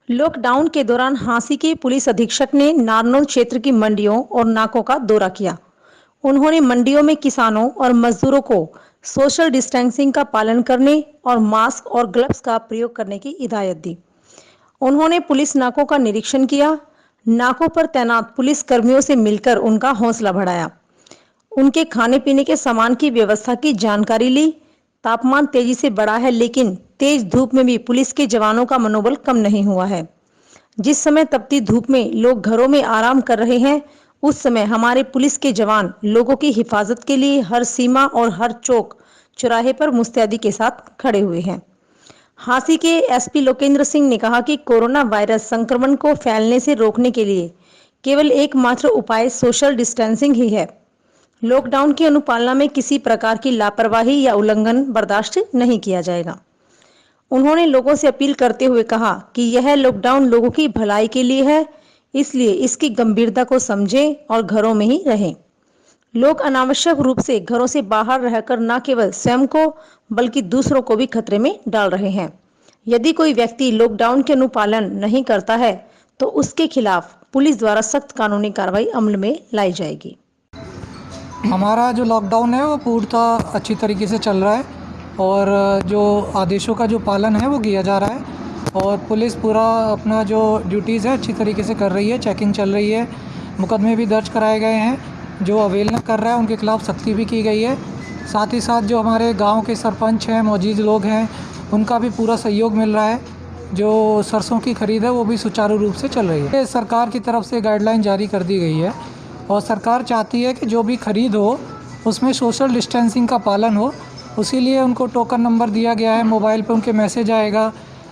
Lockdown के दौरान हांसी के पुलिस अधीक्षक ने नारनौल क्षेत्र की मंडियों और नाकों का दौरा किया। उन्होंने मंडियों में किसानों और मजदूरों को सोशल डिस्टेंसिंग का पालन करने और मास्क और ग्लव्स का प्रयोग करने की हिदायत दी। उन्होंने पुलिस नाकों का निरीक्षण किया, नाकों पर तैनात पुलिस कर्मियों से मिलकर उनका हौसला बढ़ाया, उनके खाने पीने के सामान की व्यवस्था की जानकारी ली। तापमान तेजी से बढ़ा है, लेकिन तेज धूप में भी पुलिस के जवानों का मनोबल कम नहीं हुआ है। जिस समय तपती धूप में लोग घरों में आराम कर रहे हैं, उस समय हमारे पुलिस के जवान लोगों की हिफाजत के लिए हर सीमा और हर चौक चौराहे पर मुस्तैदी के साथ खड़े हुए हैं। हांसी के एसपी लोकेंद्र सिंह ने कहा कि कोरोना वायरस संक्रमण को फैलने से रोकने के लिए केवल एकमात्र उपाय सोशल डिस्टेंसिंग ही है। लॉकडाउन की अनुपालना में किसी प्रकार की लापरवाही या उल्लंघन बर्दाश्त नहीं किया जाएगा। उन्होंने लोगों से अपील करते हुए कहा कि यह लॉकडाउन लोगों की भलाई के लिए है, इसलिए इसकी गंभीरता को समझें और घरों में ही रहें। लोग अनावश्यक रूप से घरों से बाहर रहकर न केवल स्वयं को बल्कि दूसरों को भी खतरे में डाल रहे हैं। यदि कोई व्यक्ति लॉकडाउन के अनुपालन नहीं करता है तो उसके खिलाफ पुलिस द्वारा सख्त कानूनी कार्रवाई अमल में लाई जाएगी। हमारा जो लॉकडाउन है वो पूर्णतः अच्छी तरीके से चल रहा है और जो आदेशों का जो पालन है वो किया जा रहा है और पुलिस पूरा अपना जो ड्यूटीज़ है अच्छी तरीके से कर रही है। चेकिंग चल रही है, मुकदमे भी दर्ज कराए गए हैं। जो अवेल न कर रहा है उनके खिलाफ़ सख्ती भी की गई है। साथ ही साथ जो हमारे गांव के सरपंच हैं, मौजूद लोग हैं, उनका भी पूरा सहयोग मिल रहा है। जो सरसों की खरीद है वो भी सुचारू रूप से चल रही है। सरकार की तरफ से गाइडलाइन जारी कर दी गई है और सरकार चाहती है कि जो भी खरीद हो उसमें सोशल डिस्टेंसिंग का पालन हो। उसी लिए उनको टोकन नंबर दिया गया है, मोबाइल पे उनके मैसेज आएगा।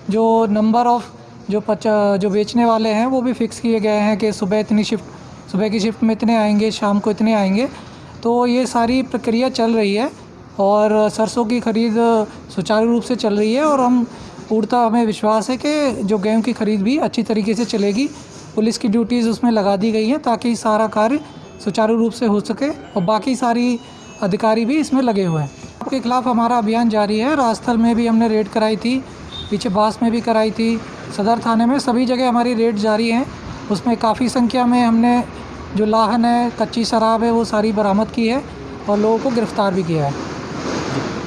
जो नंबर ऑफ़ जो बेचने वाले हैं वो भी फिक्स किए गए हैं कि सुबह की शिफ्ट में इतने आएंगे, शाम को इतने आएंगे। तो ये सारी प्रक्रिया चल रही है और सरसों की खरीद सुचारू रूप से चल रही है और हम पूर्णतः हमें विश्वास है कि जो गेहूं की खरीद भी अच्छी तरीके से चलेगी। पुलिस की ड्यूटीज़ उसमें लगा दी गई हैं ताकि सारा कार्य सुचारू रूप से हो सके और बाकी सारी अधिकारी भी इसमें लगे हुए हैं। आपके खिलाफ़ हमारा अभियान जारी है। राजस्थल में भी हमने रेड कराई थी, पीछे बास में भी कराई थी, सदर थाने में, सभी जगह हमारी रेड जारी हैं। उसमें काफ़ी संख्या में हमने जो लाहन है, कच्ची शराब है, वो सारी बरामद की है और लोगों को गिरफ़्तार भी किया है।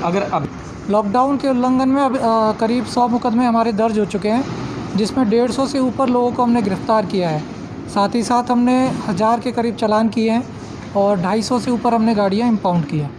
अगर अब लॉकडाउन के उल्लंघन में अब करीब 100 मुकदमे हमारे दर्ज हो चुके हैं, जिसमें 150 से ऊपर लोगों को हमने गिरफ़्तार किया है। साथ ही साथ हमने 1000 के करीब चालान किए हैं और 250 से ऊपर हमने गाड़ियाँ इम्पाउंड की हैं।